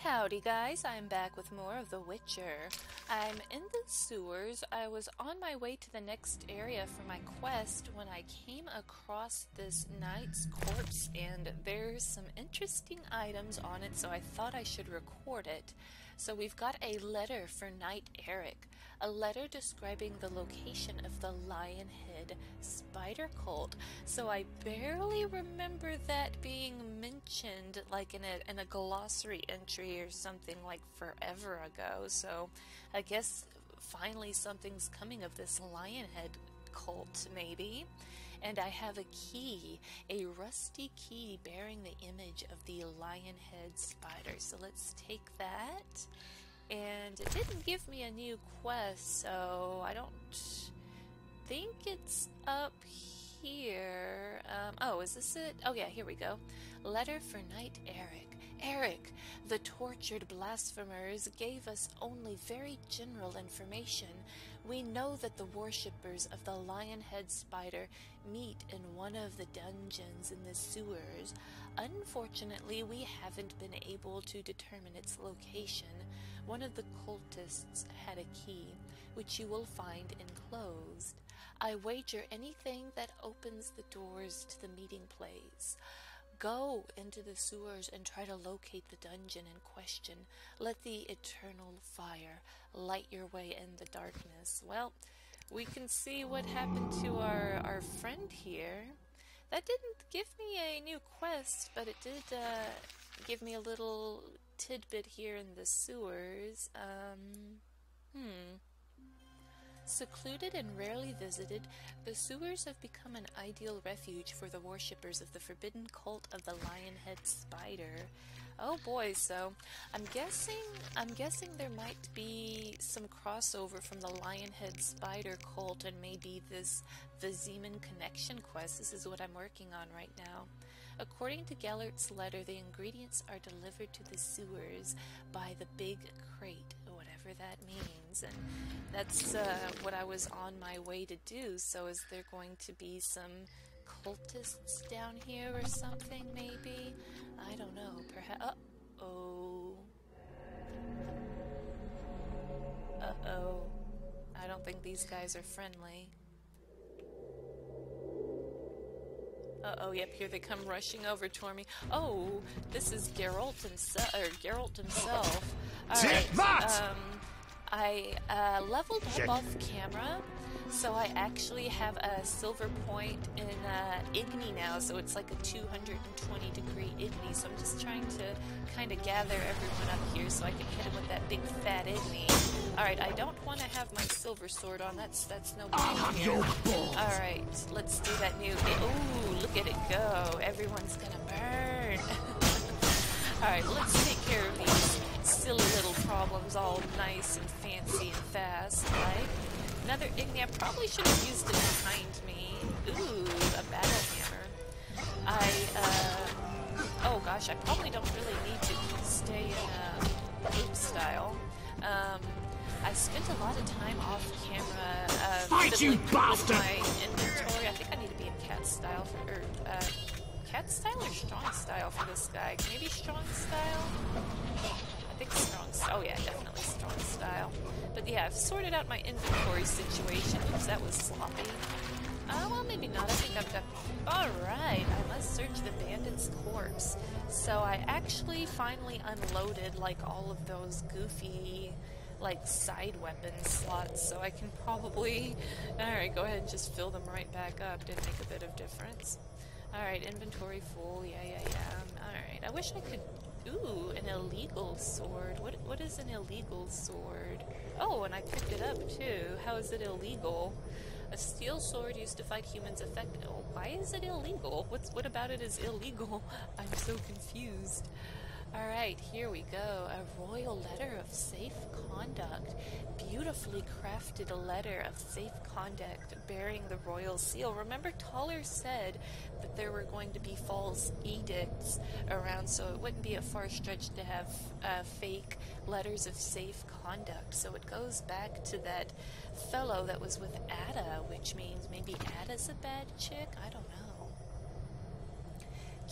Howdy guys, I'm back with more of The Witcher. I'm in the sewers. I was on my way to the next area for my quest when I came across this knight's corpse, and there's some interesting items on it, so I thought I should record it. So we've got a letter for Knight Eric, a letter describing the location of the Lionhead spider cult. So I barely remember that being mentioned like in a glossary entry or something like forever ago. So I guess finally something's coming of this Lionhead cult, maybe. And I have a key, a rusty key bearing the image of the Lionhead spider. So let's take that. And it didn't give me a new quest, so I don't think it's up here. Oh, is this it? Oh yeah, here we go. Letter for Knight Eric. Eric, the tortured blasphemers gave us only very general information. We know that the worshippers of the Lionhead spider meet in one of the dungeons in the sewers. Unfortunately, we haven't been able to determine its location. One of the cultists had a key, which you will find enclosed. I wager anything that opens the doors to the meeting place. Go into the sewers and try to locate the dungeon in question. Let the eternal fire light your way in the darkness. Well, we can see what happened to our friend here. That didn't give me a new quest, but it did give me a little tidbit here in the sewers. Secluded and rarely visited, the sewers have become an ideal refuge for the worshippers of the forbidden cult of the Lionhead spider. Oh boy, so I'm guessing there might be some crossover from the Lionhead spider cult and maybe the Zeman connection quest. This is what I'm working on right now. According to Geralt's letter, the ingredients are delivered to the sewers by the big crate, whatever that means, and that's what I was on my way to do. So is there going to be some cultists down here or something, maybe? I don't know, perhaps. Uh-oh. I don't think these guys are friendly. Uh-oh, yep, here they come rushing over toward me. Oh, this is Geralt himself. Alright, I leveled up off camera, so I actually have a silver point in Igni now, so it's like a 220 degree Igni, so I'm just trying to kind of gather everyone up here so I can hit him with that big fat Igni. Alright, I don't want to have my silver sword on, that's no good here. Alright, let's do that new... Ooh, look at it go, everyone's gonna burn. Alright, let's take care of these silly little problems all nice and fancy and fast, right? Another Igni. I probably should have used it behind me. Ooh, a battle hammer. Oh gosh, I probably don't really need to stay in game style. I spent a lot of time off camera fiddling with my inventory. I think I need to be in cat style cat style or strong style for this guy? Maybe strong style? I think strong style. Oh yeah, definitely strong style. But yeah, I've sorted out my inventory situation. Oops, that was sloppy. Well, maybe not. I think I've got... Alright, I must search the bandit's corpse. So I actually finally unloaded, like, all of those goofy, like, side weapon slots, so I can probably... Alright, go ahead and just fill them right back up. Did make a bit of difference. Alright, inventory full. Yeah. Alright, I wish I could... Ooh, an illegal sword. What is an illegal sword? Oh, and I picked it up too. How is it illegal? A steel sword used to fight humans effectively. Oh, why is it illegal? What about it is illegal? I'm so confused. Alright, here we go. A royal letter of safe conduct. Beautifully crafted letter of safe conduct bearing the royal seal. Remember, Toller said that there were going to be false edicts around, so it wouldn't be a far stretch to have fake letters of safe conduct. So it goes back to that fellow that was with Ada, which means maybe Ada's a bad chick? I don't know.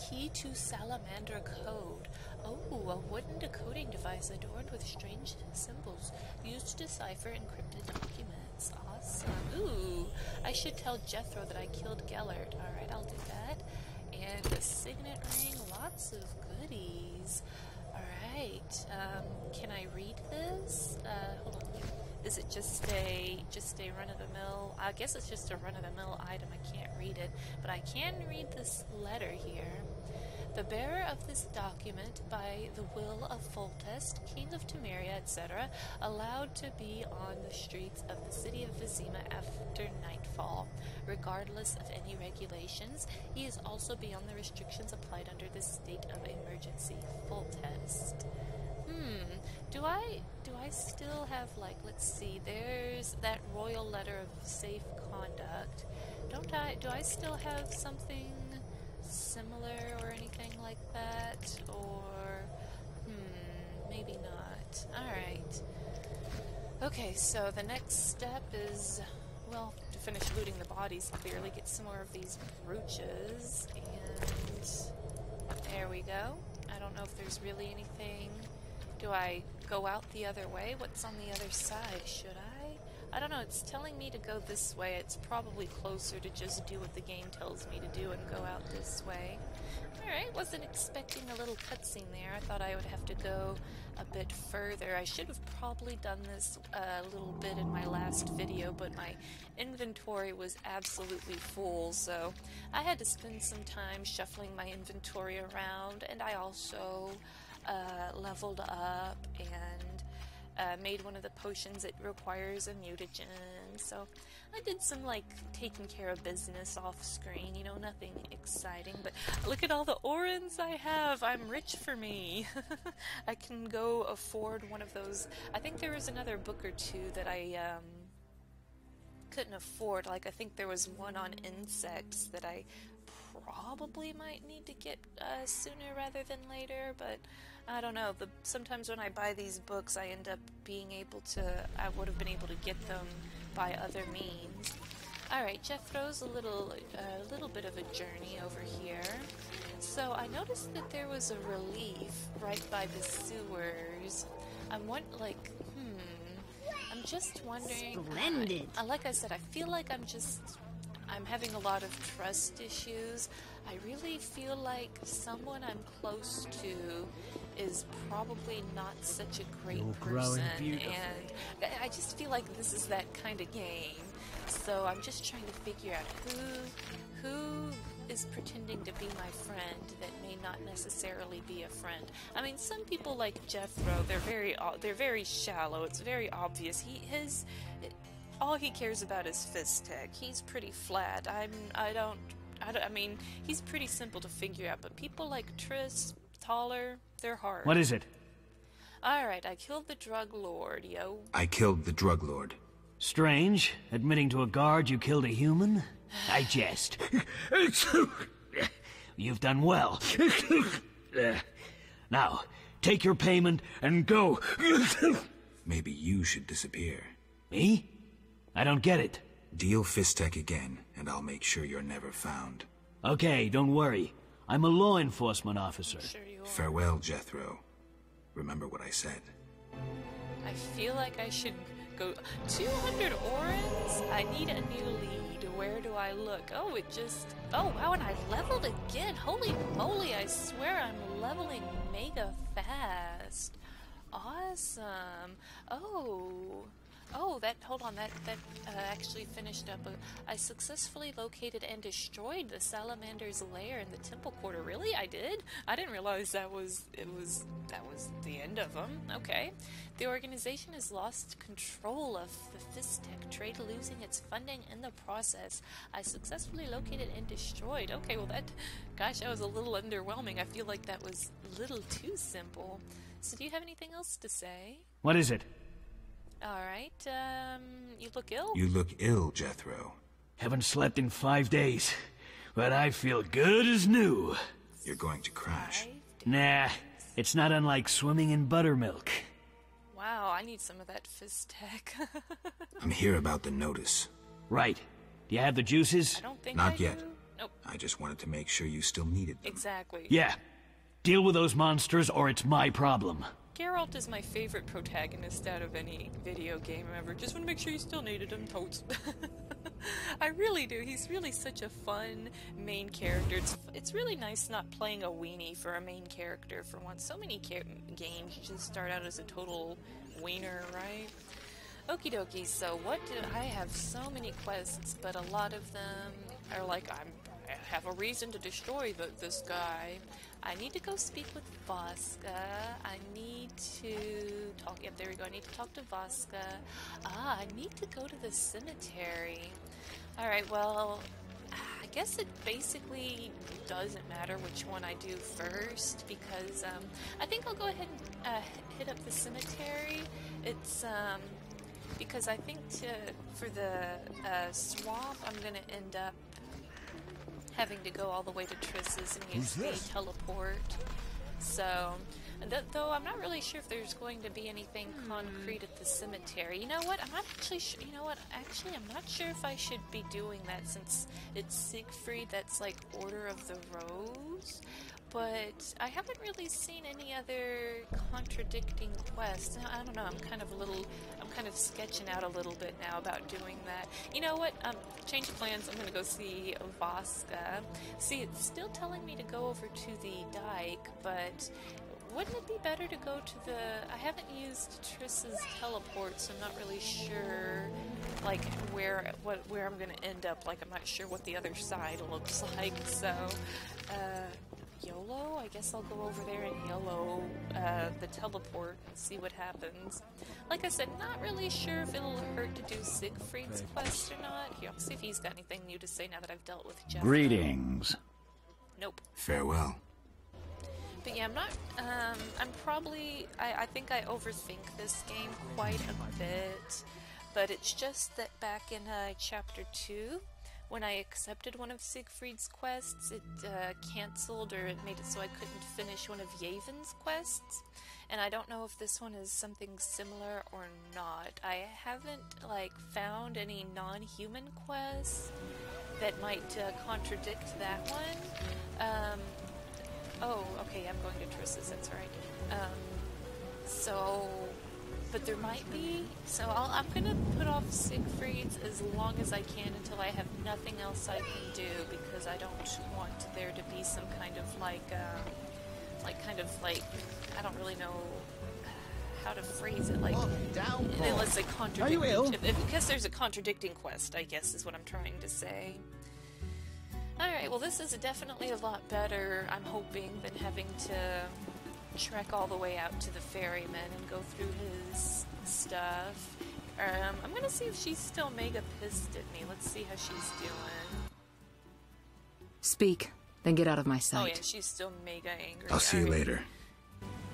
Key to Salamander code. Oh, a wooden decoding device device adorned with strange symbols used to decipher encrypted documents. Awesome. Ooh, I should tell Jethro that I killed Geralt. Alright, I'll do that. And a signet ring, lots of goodies. Alright, can I read this? Hold on. Is it just a run-of-the-mill? I guess it's just a run-of-the-mill item. I can't read it, but I can read this letter here. The bearer of this document, by the will of Foltest, King of Temeria, etc., allowed to be on the streets of the city of Vizima after nightfall. Regardless of any regulations, he is also beyond the restrictions applied under this state of emergency. Foltest. Do I still have, like, let's see, there's that royal letter of safe conduct. Do I still have something similar or anything like that? Or, maybe not. Alright. Okay, so the next step is, well, to finish looting the bodies, clearly, get some more of these brooches, and there we go. I don't know if there's really anything. Do I go out the other way? What's on the other side? Should I? I don't know, it's telling me to go this way. It's probably closer to just do what the game tells me to do and go out this way. Alright, wasn't expecting a little cutscene there. I thought I would have to go a bit further. I should have probably done this a little bit in my last video, but my inventory was absolutely full, so I had to spend some time shuffling my inventory around, and I also leveled up and made one of the potions that requires a mutagen, so I did some, like, taking care of business off screen, you know, nothing exciting, but look at all the orans I have. I'm rich for me. I can go afford one of those. I think there was another book or two that I couldn't afford. Like, I think there was one on insects that I probably might need to get sooner rather than later, but I don't know. Sometimes when I buy these books, I end up being able to, I would have been able to get them by other means. Alright, Jethro's a little bit of a journey over here. So I noticed that there was a relief right by the sewers. I'm just wondering. Splendid. Like I said, I feel like I'm having a lot of trust issues. I really feel like someone I'm close to is probably not such a great person, and I just feel like this is that kind of game. So I'm just trying to figure out who is pretending to be my friend that may not necessarily be a friend. I mean, some people like Jethro, they're very shallow. It's very obvious. All he cares about is fist tech. He's pretty flat. I mean, he's pretty simple to figure out, but people like Triss, taller, they're hard. What is it? Alright, I killed the drug lord, yo. I killed the drug lord. Strange, admitting to a guard you killed a human? I jest. You've done well. Now, take your payment and go. Maybe you should disappear. Me? I don't get it. Deal Fistek again, and I'll make sure you're never found. Okay, don't worry. I'm a law enforcement officer. Sure you are. Farewell, Jethro. Remember what I said. I feel like I should go 200 orans? I need a new lead. Where do I look? Oh, oh wow, and I leveled again. Holy moly, I swear I'm leveling mega fast. Awesome. Hold on, that actually finished up. I successfully located and destroyed the salamander's lair in the temple quarter. Really? I did? I didn't realize that was the end of them. Okay. The organization has lost control of the Fistek trade, losing its funding in the process. I successfully located and destroyed. Okay, well that was a little underwhelming. I feel like that was a little too simple. So do you have anything else to say? What is it? Alright, you look ill? You look ill, Jethro. Haven't slept in 5 days, but I feel good as new. You're going to crash. Nah, it's not unlike swimming in buttermilk. Wow, I need some of that Fistek. I'm here about the notice. Right. Do you have the juices? I don't think Not I do. yet. Nope. I just wanted to make sure you still needed them. Exactly. Yeah. Deal with those monsters or it's my problem. Geralt is my favorite protagonist out of any video game ever. Just want to make sure you still needed him, totes. I really do. He's really such a fun main character. It's really nice not playing a weenie for a main character for once. So many games you just start out as a total wiener, right? Okie dokie, so what did I have so many quests, but a lot of them are like, I have a reason to destroy this guy. I need to go speak with Vaska. I need to talk, yep, there we go. I need to talk to Vaska. I need to go to the cemetery. Alright, well, I guess it basically doesn't matter which one I do first, because I think I'll go ahead and hit up the cemetery. It's because I think for the swamp, I'm gonna end up having to go all the way to Triss's and use the teleport. So, though I'm not really sure if there's going to be anything concrete at the cemetery. You know what? I'm not actually sure. You know what? Actually, I'm not sure if I should be doing that since it's Siegfried. That's like Order of the Rose. But I haven't really seen any other contradicting quests. I don't know, I'm kind of sketching out a little bit now about doing that. You know what, change of plans, I'm gonna go see Vaska. See, it's still telling me to go over to the dike, but wouldn't it be better to go to I haven't used Triss's teleport, so I'm not really sure, like, where I'm gonna end up. Like, I'm not sure what the other side looks like, so, YOLO? I guess I'll go over there and YOLO the teleport and see what happens. Like I said, not really sure if it'll hurt to do Siegfried's quest or not. Here, I'll see if he's got anything new to say now that I've dealt with Jeff. Greetings. Nope. Farewell. But yeah, I'm not, I think I overthink this game quite a bit. But it's just that back in Chapter 2, when I accepted one of Siegfried's quests, it cancelled, or it made it so I couldn't finish one of Yaevinn's quests. And I don't know if this one is something similar or not. I haven't, like, found any non-human quests that might contradict that one. Oh, okay, I'm going to Triss's, that's right. But there might be, so I'm gonna put off Siegfried's as long as I can until I have nothing else I can do, because I don't want there to be some kind of I don't really know how to phrase it, like, unless they contradict. Are you ill? Because there's a contradicting quest, I guess is what I'm trying to say. Alright, well this is definitely a lot better, I'm hoping, than having to trek all the way out to the ferryman and go through his stuff. I'm gonna see if she's still mega pissed at me. Let's see how she's doing. Speak, then get out of my sight. Oh yeah, she's still mega angry. I'll see you later.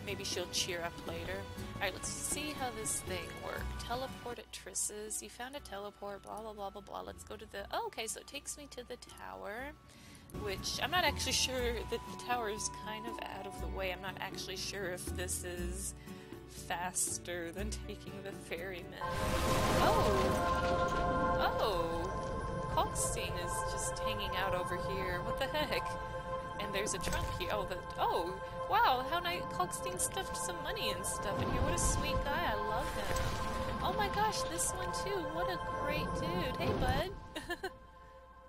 Maybe she'll cheer up later. Alright, let's see how this thing worked. Teleport at Triss's. You found a teleport, blah blah blah blah blah. Let's go to the... Oh, okay, so it takes me to the tower. Which, I'm not actually sure that the tower is kind of out of the way. I'm not actually sure if this is faster than taking the ferryman. Oh! Kalkstein is just hanging out over here. What the heck? And there's a trunk here. Oh, wow, how nice. Kalkstein stuffed some money and stuff in here. What a sweet guy. I love him. Oh my gosh, this one too. What a great dude. Hey, bud.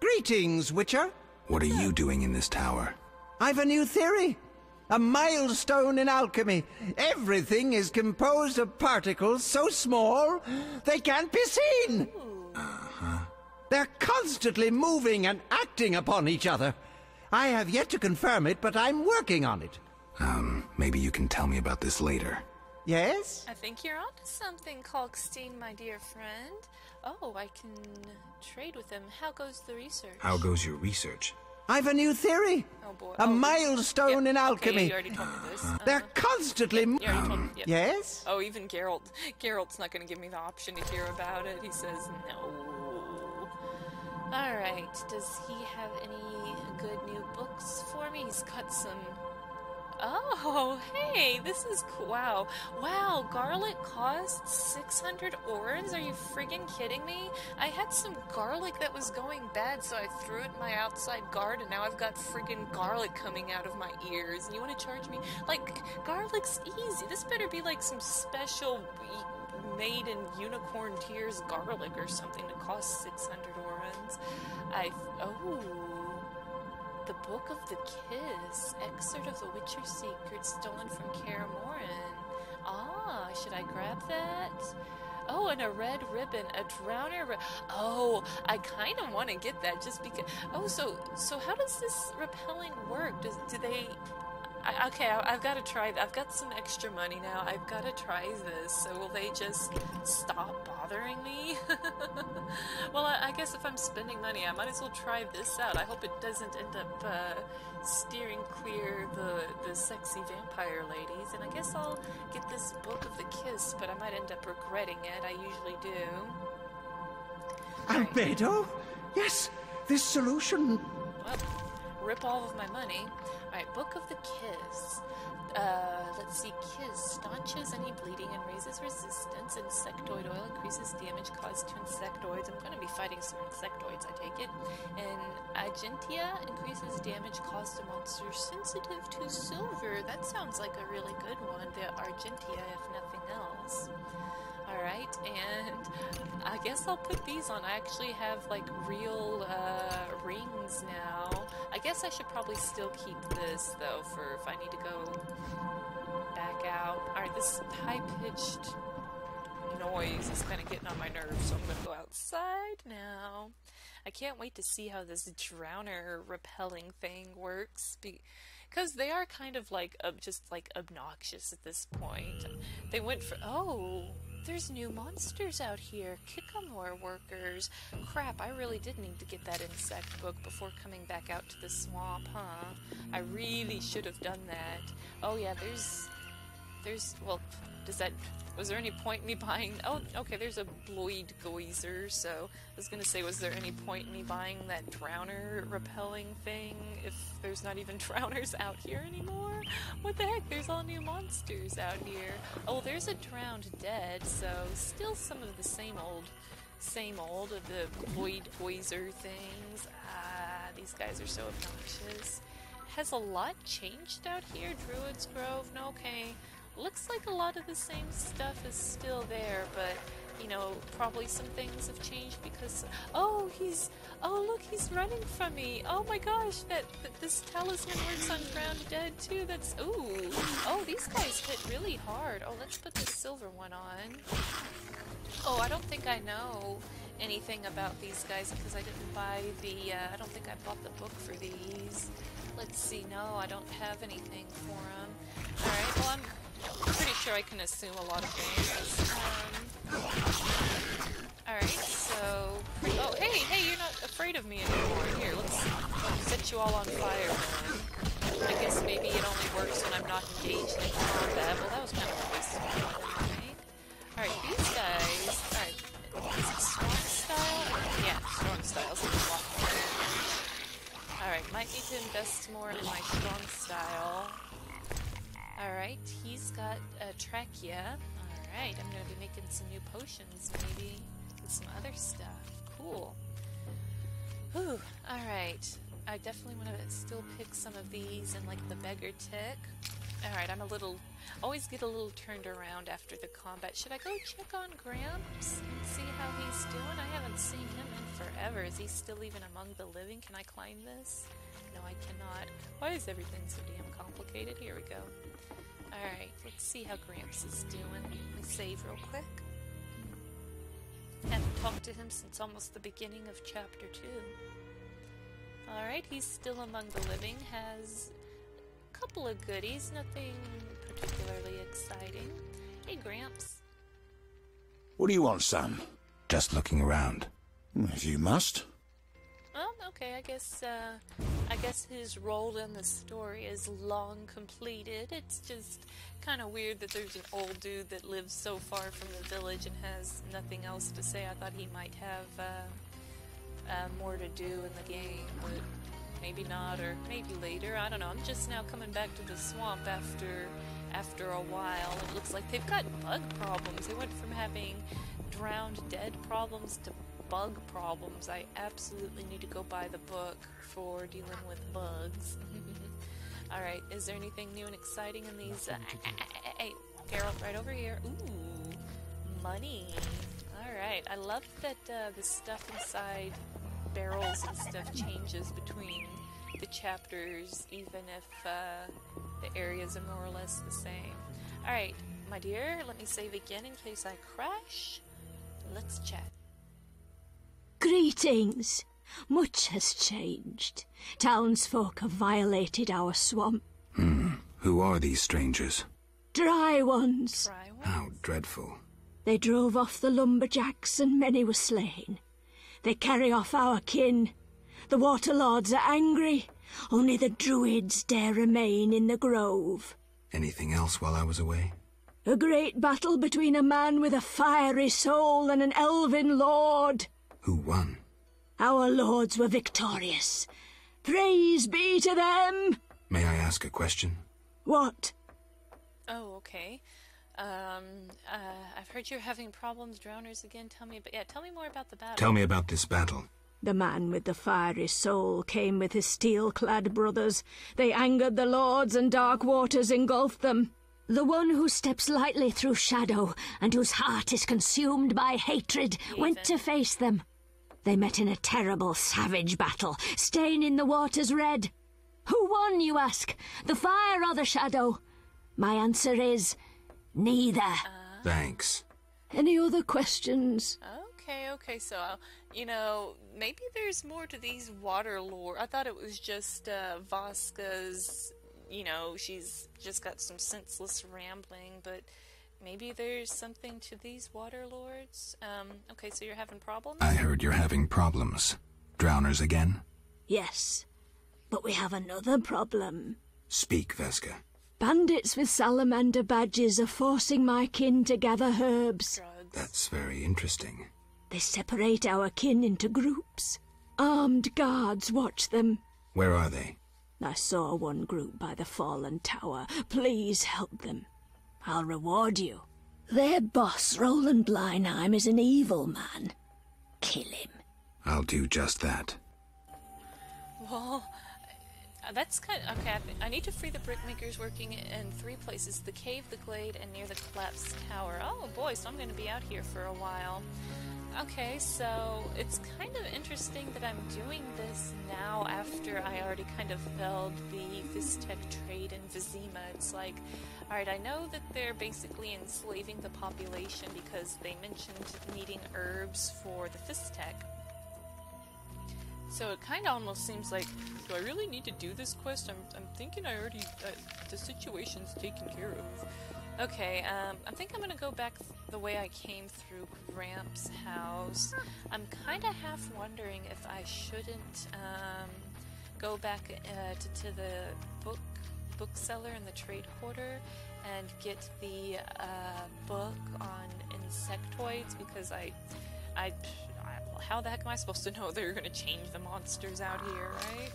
Greetings, Witcher. What are you doing in this tower? I've a new theory. A milestone in alchemy. Everything is composed of particles so small they can't be seen. Uh-huh. They're constantly moving and acting upon each other. I have yet to confirm it, but I'm working on it. Maybe you can tell me about this later. Yes? I think you're onto something, Kalkstein, my dear friend. Oh, I can trade with him. How goes the research? How goes your research? I've a new theory. Oh boy. A milestone in alchemy. Okay, you already told me this. They're constantly... You already told me, yep. Yes? Oh, even Geralt. Geralt's not going to give me the option to hear about it. He says no. Alright, does he have any good new books for me? He's got some Oh, hey, this is cool. Wow. Wow, garlic costs 600 ores? Are you friggin' kidding me? I had some garlic that was going bad, so I threw it in my outside garden. Now I've got friggin' garlic coming out of my ears. And you want to charge me? Like, garlic's easy. This better be like some special made in unicorn tears garlic or something that costs 600 orens. Oh... The Book of the Kiss, excerpt of the Witcher secret stolen from Kikimores. Ah, should I grab that? Oh, and a red ribbon, a drowner. Oh, I kind of want to get that just because. Oh, so how does this repelling work? Do they? Okay, I've got to try. I've got some extra money now. I've got to try this. So will they just stop bothering me? Well, I guess if I'm spending money, I might as well try this out. I hope it doesn't end up steering clear the sexy vampire ladies. And I guess I'll get this Book of the Kiss, but I might end up regretting it. I usually do. Albedo? Yes, this solution. Well, rip all of my money. Alright, Book of the Kiss. Let's see. Kiss staunches any bleeding and raises resistance. Insectoid oil increases damage caused to insectoids. I'm going to be fighting some insectoids, I take it. And Agentia increases damage caused to monsters sensitive to silver. That sounds like a really good one. The Argentia, if nothing else. Alright, and I guess I'll put these on. I actually have, like, real rings now. I guess I should probably still keep this, though, for if I need to go back out. Alright, this high-pitched noise is kind of getting on my nerves, so I'm going to go outside now. I can't wait to see how this drowner repelling thing works, because they are kind of, like, just, like, obnoxious at this point. They went for... Oh... There's new monsters out here. Kikimore workers. Crap, I really did need to get that insect book before coming back out to the swamp, huh? I really should have done that. Oh yeah, there's, well, was there any point in me buying, oh, okay, there's a Bloid Geyser, so I was gonna say, was there any point in me buying that drowner repelling thing if there's not even drowners out here anymore? What the heck, there's all new monsters out here. Oh, there's a drowned dead, so still some of the same old of the Bloid Geyser things. Ah, these guys are so obnoxious. Has a lot changed out here? Druids Grove? No, okay. Looks like a lot of the same stuff is still there, but, you know, probably some things have changed because... Oh, look, he's running from me! Oh my gosh, this talisman works on drowned dead too, that's... Ooh! Oh, these guys hit really hard. Oh, let's put this silver one on. Oh, I don't think I know anything about these guys because I didn't buy the... I don't think I bought the book for these. Let's see, no, I don't have anything for them. Alright, well, I'm pretty sure I can assume a lot of things. Alright, so... Oh, hey, you're not afraid of me anymore. Here, let's set you all on fire then. I guess maybe it only works when I'm not engaged in combat. Well, that was kind of a waste of time, right? Alright, these guys... Alright, is it strong style? Yeah, strong style's a lot more. Alright, might need to invest more in my strong style. Alright, he's got a trachea. Alright, I'm gonna be making some new potions, maybe. And some other stuff. Cool. Whew, alright. I definitely want to still pick some of these and, like, the beggar tick. Alright, always get a little turned around after the combat. Should I go check on Gramps and see how he's doing? I haven't seen him in forever. Is he still even among the living? Can I climb this? No, I cannot. Why is everything so damn complicated? Here we go. Alright, let's see how Gramps is doing. Let me save real quick. Haven't talked to him since almost the beginning of Chapter 2. Alright, he's still among the living, has a couple of goodies, nothing particularly exciting. Hey, Gramps. What do you want, son? Just looking around. If you must. Oh, okay, I guess his role in the story is long completed. It's just kind of weird that there's an old dude that lives so far from the village and has nothing else to say. I thought he might have more to do in the game, but maybe not, or maybe later. I don't know. I'm just now coming back to the swamp after a while. It looks like they've got bug problems. They went from having drowned dead problems to bug problems. I absolutely need to go buy the book for dealing with bugs. Alright, is there anything new and exciting in these? Hey, Geralt, right over here. Ooh, money. Alright, I love that the stuff inside barrels and stuff changes between the chapters, even if the areas are more or less the same. Alright, my dear, let me save again in case I crash. Let's chat. Greetings. Much has changed. Townsfolk have violated our swamp. Who are these strangers? Dry ones. Dry ones? How dreadful. They drove off the lumberjacks and many were slain. They carry off our kin. The Waterlords are angry. Only the Druids dare remain in the grove. Anything else while I was away? A great battle between a man with a fiery soul and an elven lord. Who won? Our lords were victorious. Praise be to them! May I ask a question? What? Oh, okay. I've heard you're having problems, drowners again. Tell me more about the battle. Tell me about this battle. The man with the fiery soul came with his steel-clad brothers. They angered the lords and dark waters engulfed them. The one who steps lightly through shadow and whose heart is consumed by hatred went to face them. They met in a terrible, savage battle, staining the waters red. Who won, you ask? The fire or the shadow? My answer is neither. Thanks. Any other questions? Okay, so, maybe there's more to these water lore. I thought it was just Vaska's, she's just got some senseless rambling, but maybe there's something to these water lords. Okay, so you're having problems? I heard you're having problems. Drowners again? Yes, but we have another problem. Speak, Vaska. Bandits with salamander badges are forcing my kin to gather herbs. Drugs. That's very interesting. They separate our kin into groups. Armed guards watch them. Where are they? I saw one group by the fallen tower. Please help them. I'll reward you. Their boss, Roland Bleinheim, is an evil man. Kill him. I'll do just that. Well, that's kind of... Okay, I need to free the brickmakers working in 3 places. The cave, the glade, and near the collapsed tower. Oh boy, so I'm going to be out here for a while. Okay, so it's kind of interesting that I'm doing this now after I already kind of felled the Vistech trade in Vizima. It's like, alright, I know that they're basically enslaving the population because they mentioned needing herbs for the Vistech. So it kind of almost seems like, do I really need to do this quest? I'm thinking I already, the situation's taken care of. Okay, I think I'm gonna go back the way I came through Gramps' house. I'm kind of half wondering if I shouldn't go back to the bookseller in the trade quarter and get the book on insectoids, because how the heck am I supposed to know they're gonna change the monsters out here, right?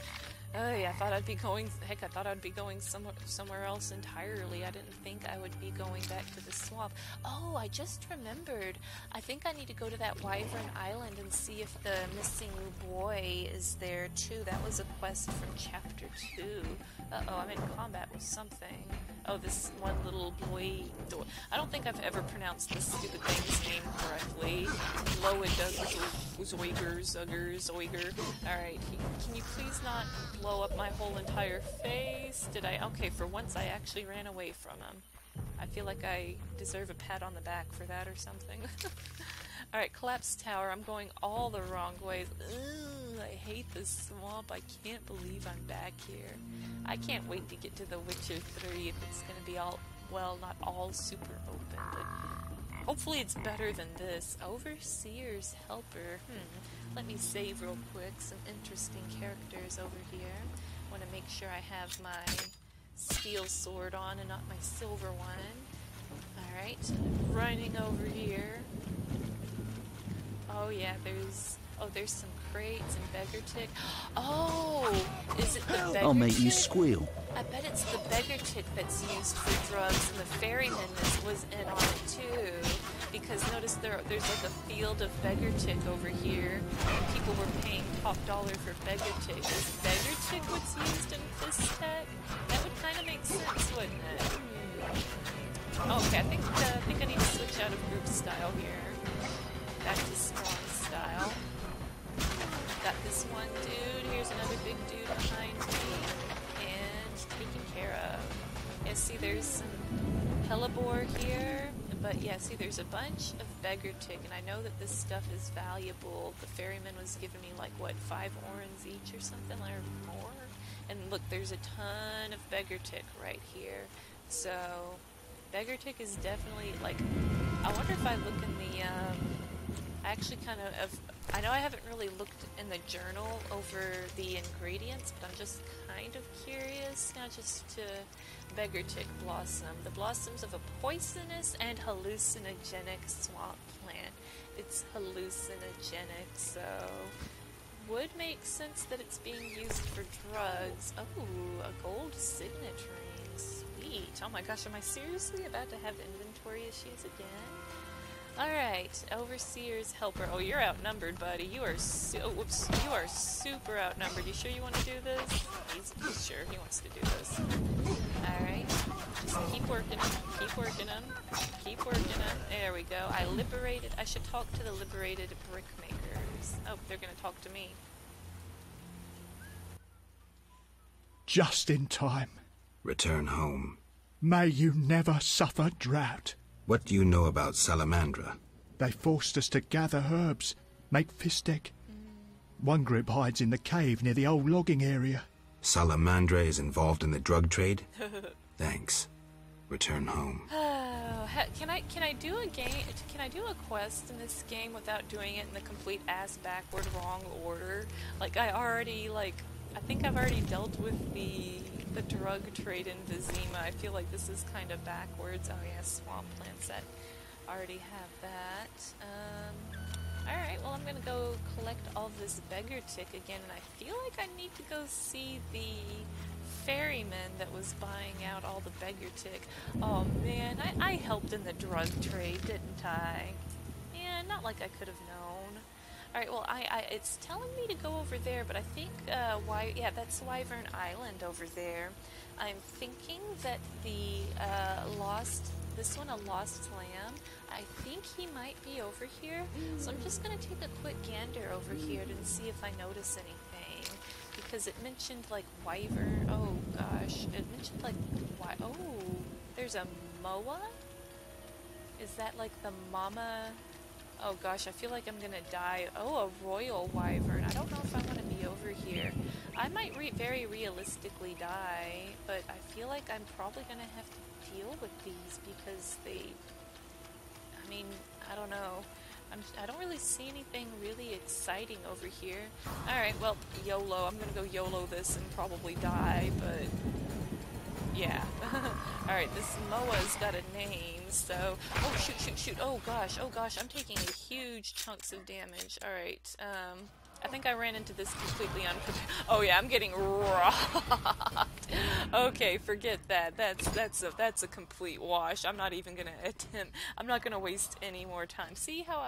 Oh yeah, I thought I'd be going somewhere else entirely. I didn't think I would be going back to the swamp. Oh, I just remembered. I think I need to go to that Wyvern Island and see if the missing boy is there too. That was a quest from chapter 2. Uh-oh, I'm in combat with something. Oh, this one little boy. I don't think I've ever pronounced this stupid thing's name correctly. Zoiger. Alright, can you please not blow up my whole entire face? Okay, for once I actually ran away from him. I feel like I deserve a pat on the back for that or something. Alright, collapsed tower. I'm going all the wrong ways. Ugh, I hate this swamp. I can't believe I'm back here. I can't wait to get to The Witcher 3 if it's going to be all, well, not all super open, but hopefully it's better than this. Overseer's Helper. Let me save real quick. Some interesting characters over here. Want to make sure I have my steel sword on and not my silver one. Alright, running over here. Oh yeah, Oh, there's some crates and beggar tick. Oh, is it the beggar I'll make you tick? squeal. I bet it's the beggar tick that's used for drugs, and the ferryman was in on it too. Because notice there's like a field of beggar tick over here, and people were paying top dollar for beggar tick. Is beggar tick what's used in this tech? That would kind of make sense, wouldn't it? Oh, okay, I think I need to switch out of group style here. Back to strong style. Got this one dude. Here's another big dude behind me. And taken care of. Yeah, see, there's some hellebore here. But yeah, see, there's a bunch of beggar tick, and I know that this stuff is valuable. The ferryman was giving me, like, what, 5 orens each or something, or more? And look, there's a ton of beggar tick right here. So, beggar tick is definitely, like, I wonder if I look in the, I actually kind of, I know I haven't really looked in the journal over the ingredients, but I'm just kind of curious now just to beggar tick blossom. The blossoms of a poisonous and hallucinogenic swamp plant. It's hallucinogenic, so would make sense that it's being used for drugs. Oh, a gold signet ring. Sweet. Oh my gosh, am I seriously about to have inventory issues again? Alright, Overseer's Helper. Oh, you're outnumbered, buddy. You are you are super outnumbered. You sure you want to do this? He's sure he wants to do this. Alright. Just keep working him. Keep working him. Keep working him. There we go. I should talk to the liberated brickmakers. Oh, they're gonna talk to me. Just in time. Return home. May you never suffer drought. What do you know about Salamandra? They forced us to gather herbs, make fistic. One group hides in the cave near the old logging area. Salamandra is involved in the drug trade? Thanks. Return home. Oh, can I do a game? Can I do a quest in this game without doing it in the complete ass backward wrong order? Like I think I've already dealt with the drug trade in Vizima. I feel like this is kind of backwards. Oh yeah, swamp plants. That already have that. Alright, well I'm gonna go collect all this beggar tick again, and I feel like I need to go see the ferryman that was buying out all the beggar tick. Oh man, I helped in the drug trade, didn't I? Yeah, not like I could have known. Alright, well, it's telling me to go over there, but I think, yeah, that's Wyvern Island over there. I'm thinking that the, this one, a lost lamb, I think he might be over here, so I'm just gonna take a quick gander over here to see if I notice anything, because it mentioned, like, Wyvern, oh gosh, it mentioned, like, oh, there's a moa? Is that, like, the mama? Oh gosh, I feel like I'm gonna die. Oh, a royal wyvern. I don't know if I want to be over here. I might very realistically die, but I feel like I'm probably gonna have to deal with these because I mean, I don't know. I don't really see anything really exciting over here. Alright, well, YOLO. I'm gonna go YOLO this and probably die, but yeah. Alright, this Moa's got a name, so... Oh, shoot. Oh gosh, I'm taking huge chunks of damage. Alright, I think I ran into this completely unprepared. Oh yeah, I'm getting rocked. Okay, forget that. That's a complete wash. I'm not even gonna attempt. I'm not gonna waste any more time. See how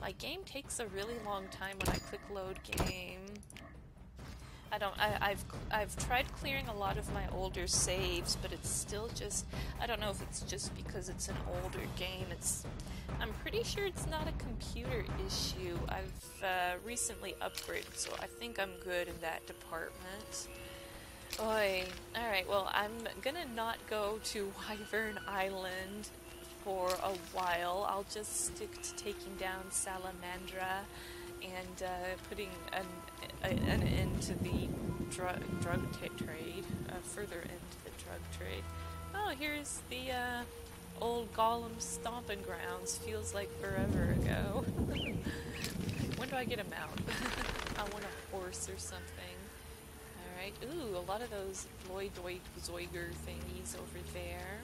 my game takes a really long time when I click load game. I've tried clearing a lot of my older saves, but it's still just, I don't know if it's just because it's an older game. I'm pretty sure it's not a computer issue. I've recently upgraded, so I think I'm good in that department. Oi. Alright, well, I'm gonna not go to Wyvern Island for a while. I'll just stick to taking down Salamandra and putting an end to the drug trade, further end to the drug trade. Oh, here's the old Golem stomping grounds. Feels like forever ago. When do I get a mount? I want a horse or something. Alright, ooh, a lot of those Zoiger thingies over there.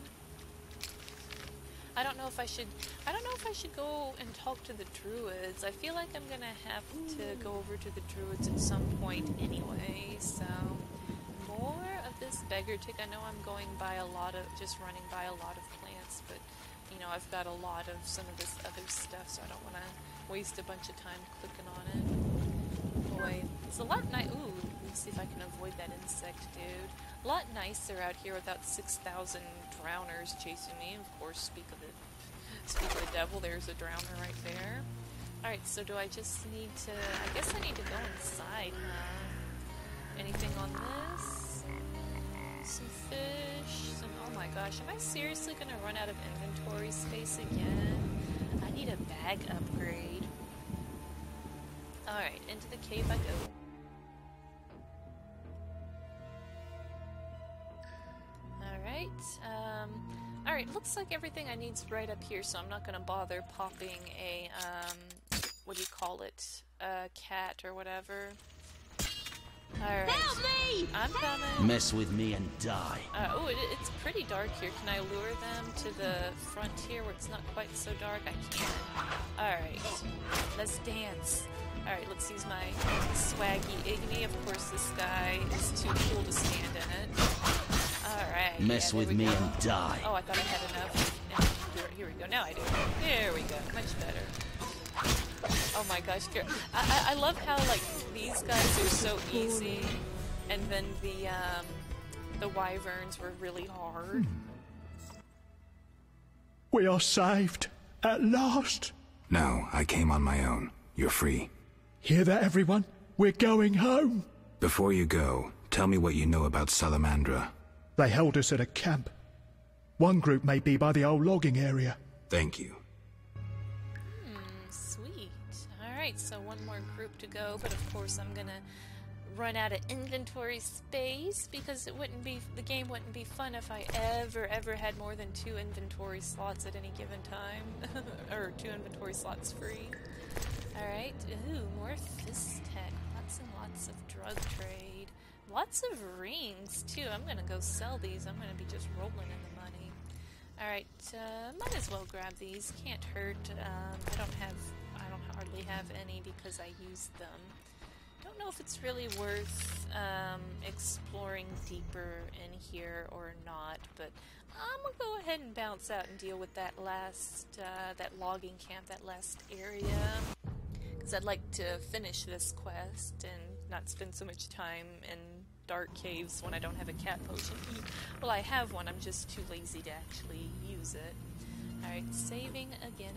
I don't know if I should go and talk to the Druids. I feel like I'm gonna have to go over to the Druids at some point anyway, so more of this beggar tick. I know I'm going by just running by a lot of plants, but you know, I've got a lot of some of this other stuff, so I don't want to waste a bunch of time clicking on it. Boy, it's a lot nice. Ooh, let me see if I can avoid that insect, dude. A lot nicer out here without 6,000 drowners chasing me. Of course, speak of the devil, there's a drowner right there. Alright, so do I just need to... I guess I need to go inside, huh? Anything on this? Some fish, some... Oh my gosh, am I seriously gonna run out of inventory space again? I need a bag upgrade. Alright, into the cave I go. Alright, looks like everything I need's right up here, so I'm not gonna bother popping a, what do you call it? A cat or whatever. Alright. Help me! I'm coming. Mess with me and die. It's pretty dark here. Can I lure them to the frontier where it's not quite so dark? I can. Alright. Let's dance. Alright, let's use my swaggy Igni. Of course, this guy is too cool to stand in it. Alright. Mess with me and die. Oh, I thought I had enough. Here we go. Now I do. There we go. Much better. Oh my gosh. I love how, like, these guys are so easy, and then the wyverns were really hard. We are saved. At last. No, I came on my own. You're free. Hear that, everyone? We're going home. Before you go, tell me what you know about Salamandra. They held us at a camp. One group may be by the old logging area. Thank you. Sweet. Alright, so one more group to go, but of course I'm gonna run out of inventory space because the game wouldn't be fun if I ever had more than 2 inventory slots at any given time. Or 2 inventory slots free. Alright, ooh, more fist tech. Lots and lots of drug trade. Lots of rings, too. I'm gonna go sell these. I'm gonna be just rolling in the money. Alright, might as well grab these. Can't hurt. I don't hardly have any because I used them. Don't know if it's really worth exploring deeper in here or not, but I'm gonna go ahead and bounce out and deal with that that logging camp, that last area. Because I'd like to finish this quest and not spend so much time in dark caves when I don't have a cat potion. Well, I have one, I'm just too lazy to actually use it. Alright, saving again.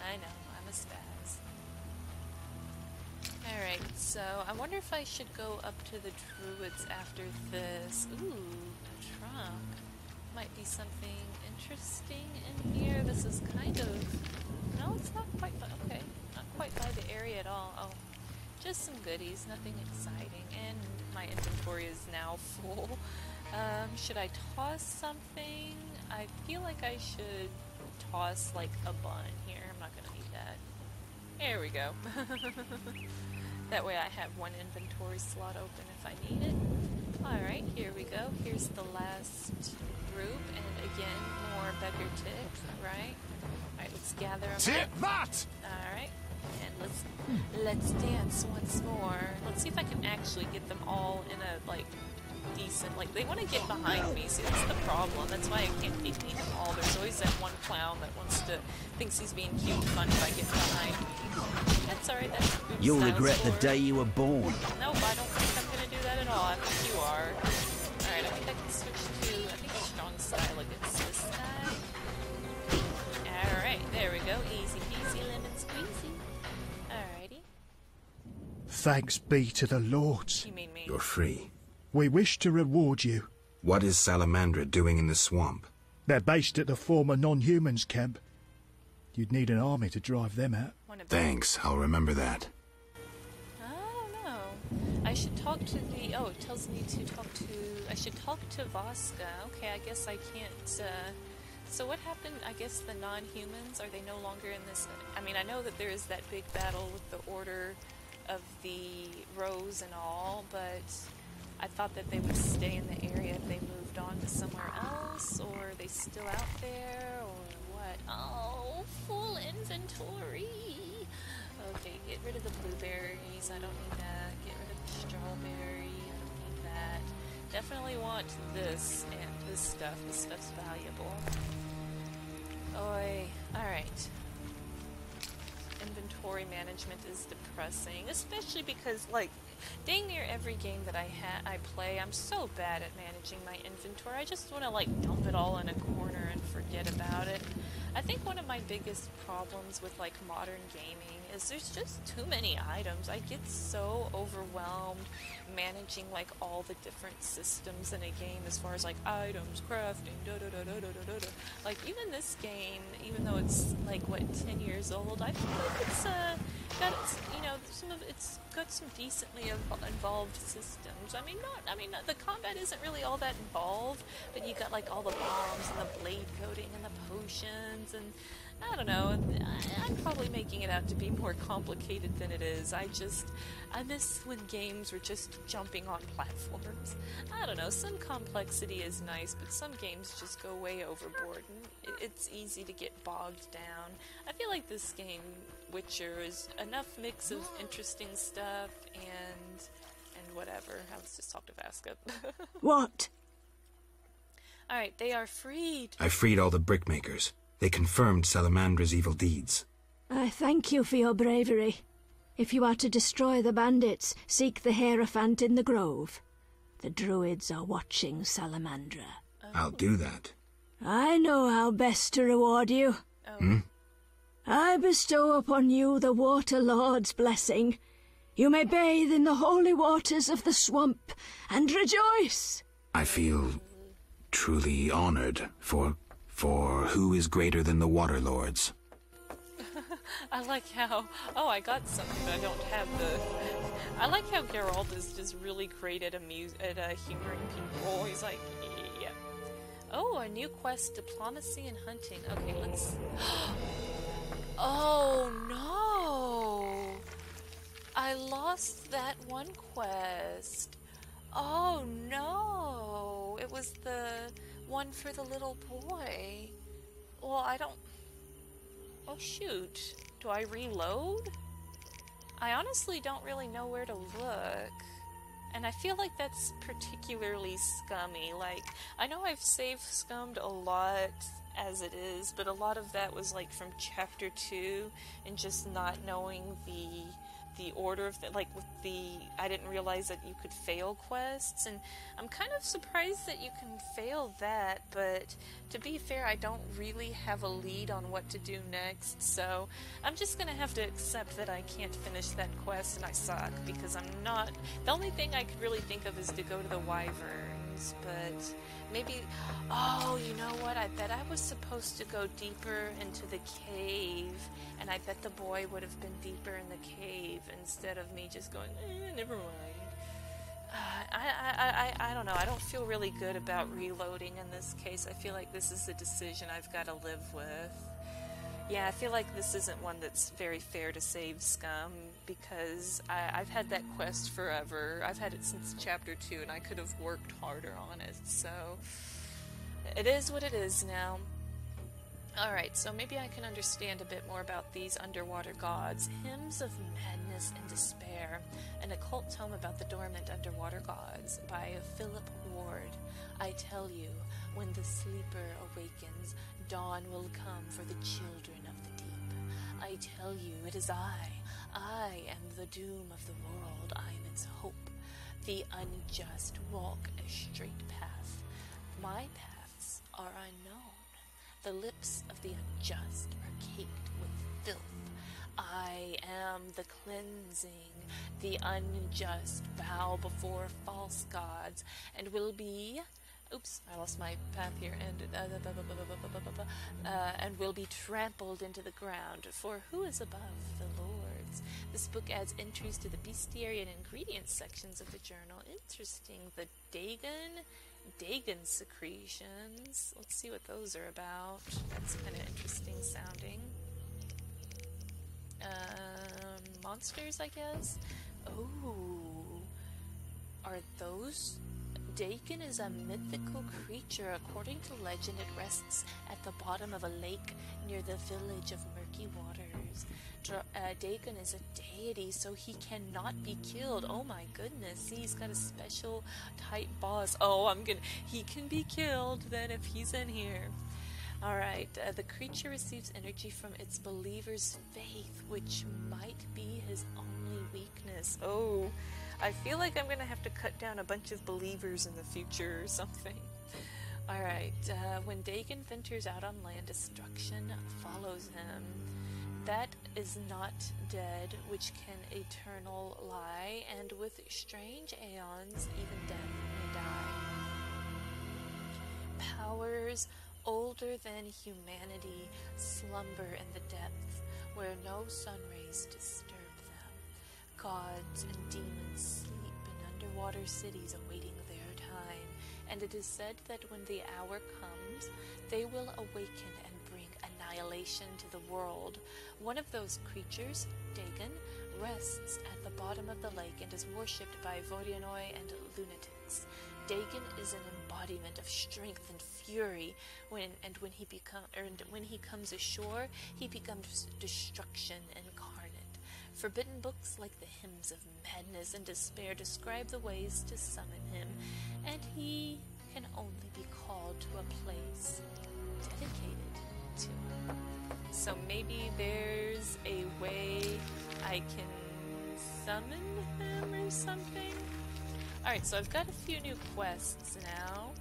I know, I'm a spaz. Alright, so I wonder if I should go up to the Druids after this. Ooh, a trunk. Might be something interesting in here. This is kind of... No, it's not quite... Okay, not quite by the area at all. Oh, just some goodies, nothing exciting. And my inventory is now full. Should I toss something? I feel like I should toss, like, a bun here. I'm not gonna need that. There we go. That way I have one inventory slot open if I need it. Alright, here we go. Here's the last group, and again, more beggar tick, right? Alright, let's gather them Tip that! Alright, and let's dance once more. Let's see if I can actually get them all in a, like, decent, like, they want to get behind me, see, that's the problem. That's why I can't beat them all. There's always that one clown that thinks he's being cute and fun if I get behind me. That's alright, that's good. You'll regret the day you were born. Nope, I don't think I'm gonna do that at all. I think you are. Alright, I think I can switch to, I think strong style against this guy. Alright, there we go. Easy peasy lemon squeezy. Alrighty. Thanks be to the lords. You mean me? You're free. We wish to reward you. What is Salamandra doing in the swamp? They're based at the former non-humans camp. You'd need an army to drive them out. Thanks, I'll remember that. I don't know. I should talk to the... Oh, it tells me to talk to... I should talk to Vaska. Okay, I guess I can't... So what happened, I guess, the non-humans? Are they no longer in this... I mean, I know that there is that big battle with the Order of the Rose and all, but I thought that they would stay in the area if they moved moved on to somewhere else, or are they still out there, or what? Oh, full inventory! Okay, get rid of the blueberries, I don't need that. Get rid of the strawberry, I don't need that. Definitely want this, and this stuff's valuable. Oi, alright. Inventory management is depressing, especially because, like, dang near every game that I play, I'm so bad at managing my inventory. I just want to, like, dump it all in a corner and forget about it. I think one of my biggest problems with, like, modern gaming is there's just too many items. I get so overwhelmed managing, like, all the different systems in a game as far as, like, items, crafting, da-da-da-da-da-da-da. Like, even this game, even though it's, like, what, 10 years old, I feel like it's, got, you know, it's got some decently involved systems. I mean, the combat isn't really all that involved, but you got, like, all the bombs and the blade coating and the potions, and I don't know, I'm probably making it out to be more complicated than it is. I miss when games were just jumping on platforms. I don't know, some complexity is nice, but some games just go way overboard, and it's easy to get bogged down. I feel like this game, Witcher, is enough mix of interesting stuff and whatever. Let's just talk to Vaska. What? Alright, they are freed. I freed all the brickmakers. They confirmed Salamandra's evil deeds. I thank you for your bravery. If you are to destroy the bandits, seek the Hierophant in the grove. The Druids are watching Salamandra. Oh. I'll do that. I know how best to reward you. Oh. I bestow upon you the Water Lord's blessing. You may bathe in the holy waters of the swamp and rejoice. I feel truly honored for who is greater than the Water Lords? I like how... Oh, I got something, but I don't have the... I like how Geralt is just really great at humoring people. He's like, yeah. Oh, a new quest, Diplomacy and Hunting. Okay, let's... Oh, no! I lost that one quest. Oh, no! It was the one for the little boy. Well, I don't... Oh, shoot. Do I reload? I honestly don't really know where to look. And I feel like that's particularly scummy. Like, I know I've save scummed a lot as it is, but a lot of that was, like, from Chapter 2 and just not knowing the order of like with the I didn't realize that you could fail quests, and I'm kind of surprised that you can fail that, but to be fair, I don't really have a lead on what to do next, so I'm just gonna have to accept that I can't finish that quest and I suck, because I'm not... The only thing I could really think of is to go to the Wyverns, but maybe... Oh, you know what? I bet I was supposed to go deeper into the cave, and I bet the boy would have been deeper in the cave instead of me just going, never mind. I don't know. I don't feel really good about reloading in this case. I feel like this is a decision I've got to live with. Yeah, I feel like this isn't one that's very fair to save scum, because I've had that quest forever. I've had it since Chapter 2, and I could have worked harder on it, so... It is what it is now. Alright, so maybe I can understand a bit more about these underwater gods. Hymns of Madness and Despair, an occult tome about the dormant underwater gods, by Philip Ward. I tell you, when the sleeper awakens, dawn will come for the children of the deep. I tell you, it is I am the doom of the world, I am its hope. The unjust walk a straight path. My paths are unknown. The lips of the unjust are caked with filth. I am the cleansing. The unjust bow before false gods and will be... Oops, I lost my path here. And will be trampled into the ground. For who is above the lords? This book adds entries to the bestiary and ingredients sections of the journal. Interesting. The Dagon secretions. Let's see what those are about. That's kind of interesting sounding. Monsters, I guess. Oh, are those Dagon is a mythical creature. According to legend, it rests at the bottom of a lake near the village of Murky Waters. Dagon is a deity, so he cannot be killed. Oh my goodness, see, he's got a special type boss. Oh, he can be killed then if he's in here. Alright, the creature receives energy from its believer's faith, which might be his only weakness. Oh, I feel like I'm gonna have to cut down a bunch of believers in the future or something. Alright, when Dagon ventures out on land, destruction follows him. That is not dead, which can eternal lie, and with strange aeons, even death may die. Powers older than humanity slumber in the depths, where no sun rays disturb them. Gods and demons sleep in underwater cities awaiting their time, and it is said that when the hour comes, they will awaken and bring annihilation to the world. One of those creatures, Dagon, rests at the bottom of the lake and is worshipped by Vodianoi and lunatics. Dagon is an embodiment of strength and fury. When he comes ashore, he becomes destruction incarnate. Forbidden books like the Hymns of Madness and Despair describe the ways to summon him, and he can only be called to a place dedicated to him. So maybe there's a way I can summon him or something? Alright, so I've got a few new quests now.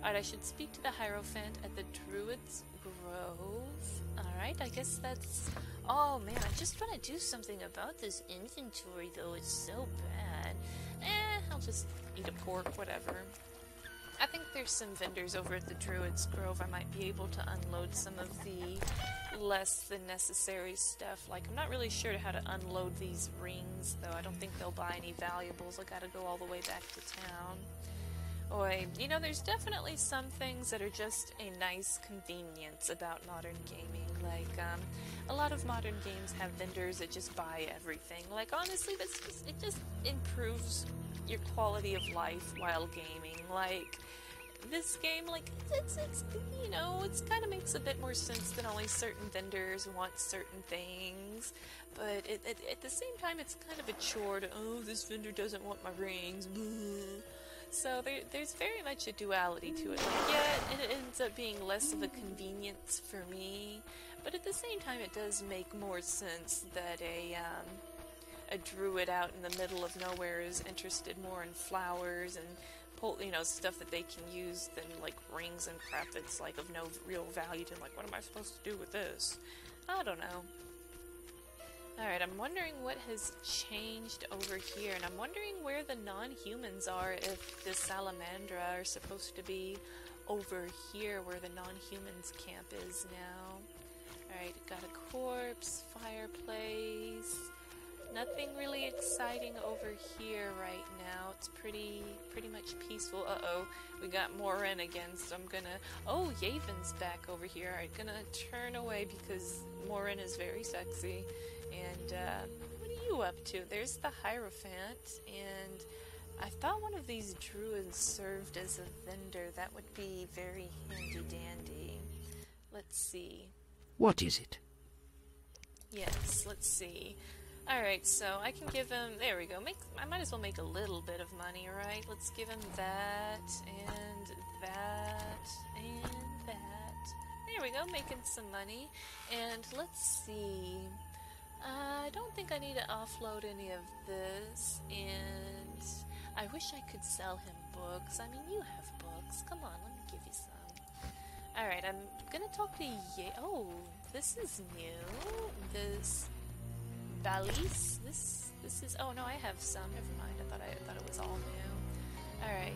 Alright, I should speak to the Hierophant at the Druids Grove. Alright, I guess that's... Oh man, I just want to do something about this inventory though, it's so bad. I'll just eat a pork, whatever. I think there's some vendors over at the Druids Grove. I might be able to unload some of the less than necessary stuff. Like, I'm not really sure how to unload these rings, though. I don't think they'll buy any valuables. I gotta go all the way back to town. Oi, you know, there's definitely some things that are just a nice convenience about modern gaming. Like, a lot of modern games have vendors that just buy everything. Like, honestly, it just improves your quality of life while gaming. Like, this game, like, it's you know, it's kind of makes a bit more sense that only certain vendors want certain things, but at the same time, it's kind of a chore to, oh, this vendor doesn't want my rings, blah. So there's very much a duality to it. Like, yeah, it ends up being less of a convenience for me, but at the same time, it does make more sense that a druid out in the middle of nowhere is interested more in flowers and stuff that they can use than like rings and crap that's like of no real value to, like, what am I supposed to do with this? I don't know. Alright, I'm wondering what has changed over here, and I'm wondering where the non-humans are, if the Salamandra are supposed to be over here where the non-humans camp is now. Alright, got a corpse, fireplace. Nothing really exciting over here right now. It's pretty much peaceful. Uh-oh, we got Morin again, so I'm gonna... Oh, Yaevinn's back over here. I'm gonna turn away because Morin is very sexy. And, what are you up to? There's the Hierophant, and I thought one of these druids served as a vendor. That would be very handy-dandy. Let's see. What is it? Yes, let's see. Alright, so I can give him... There we go. I might as well make a little bit of money, right? Let's give him that, and that, and that. There we go, making some money. And let's see... I don't think I need to offload any of this, and I wish I could sell him books. I mean, you have books. Come on, let me give you some. Alright, I'm gonna talk to Oh, this is new. This... Valise? This is... Oh, no, I have some. Never mind. I thought it was all new. Alright,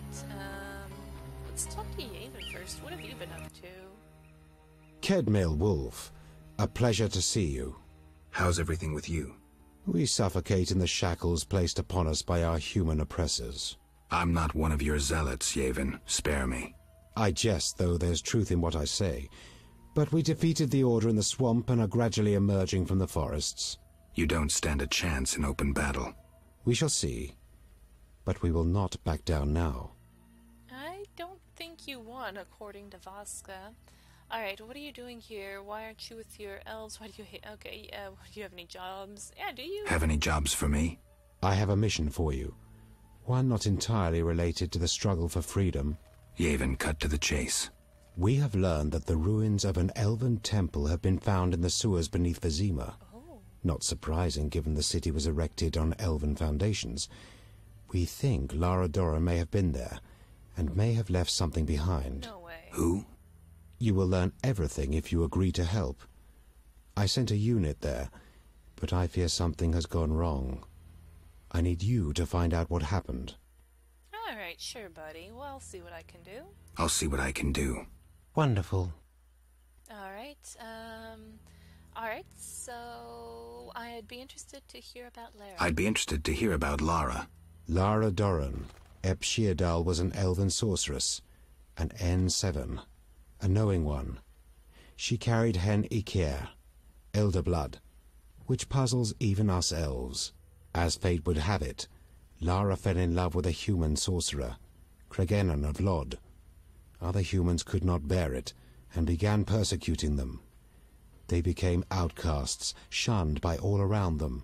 let's talk to Yaevinn first. What have you been up to? Kedmail Wolf, a pleasure to see you. How's everything with you? We suffocate in the shackles placed upon us by our human oppressors. I'm not one of your zealots, Yaevinn. Spare me. I jest, though there's truth in what I say. But we defeated the Order in the swamp and are gradually emerging from the forests. You don't stand a chance in open battle. We shall see. But we will not back down now. one, according to Vaska. Alright, what are you doing here? Why aren't you with your elves? Why do you hate... Okay, do you have any jobs? Yeah, do you? Have any jobs for me? I have a mission for you. One not entirely related to the struggle for freedom. Yaevinn, cut to the chase. We have learned that the ruins of an elven temple have been found in the sewers beneath Vizima. Oh. Not surprising, given the city was erected on elven foundations. We think Lara Dora may have been there, and may have left something behind. No way. Who? You will learn everything if you agree to help. I sent a unit there, but I fear something has gone wrong. I need you to find out what happened. Alright, sure, buddy. Well, I'll see what I can do. I'll see what I can do. Wonderful. Alright, so I'd be interested to hear about Lara. I'd be interested to hear about Lara. Lara Doran. Ep Sheerdal was an elven sorceress, an N7, a knowing one. She carried Hen Iker, elder blood, which puzzles even us elves. As fate would have it, Lara fell in love with a human sorcerer, Cregennan of Lod. Other humans could not bear it, and began persecuting them. They became outcasts, shunned by all around them.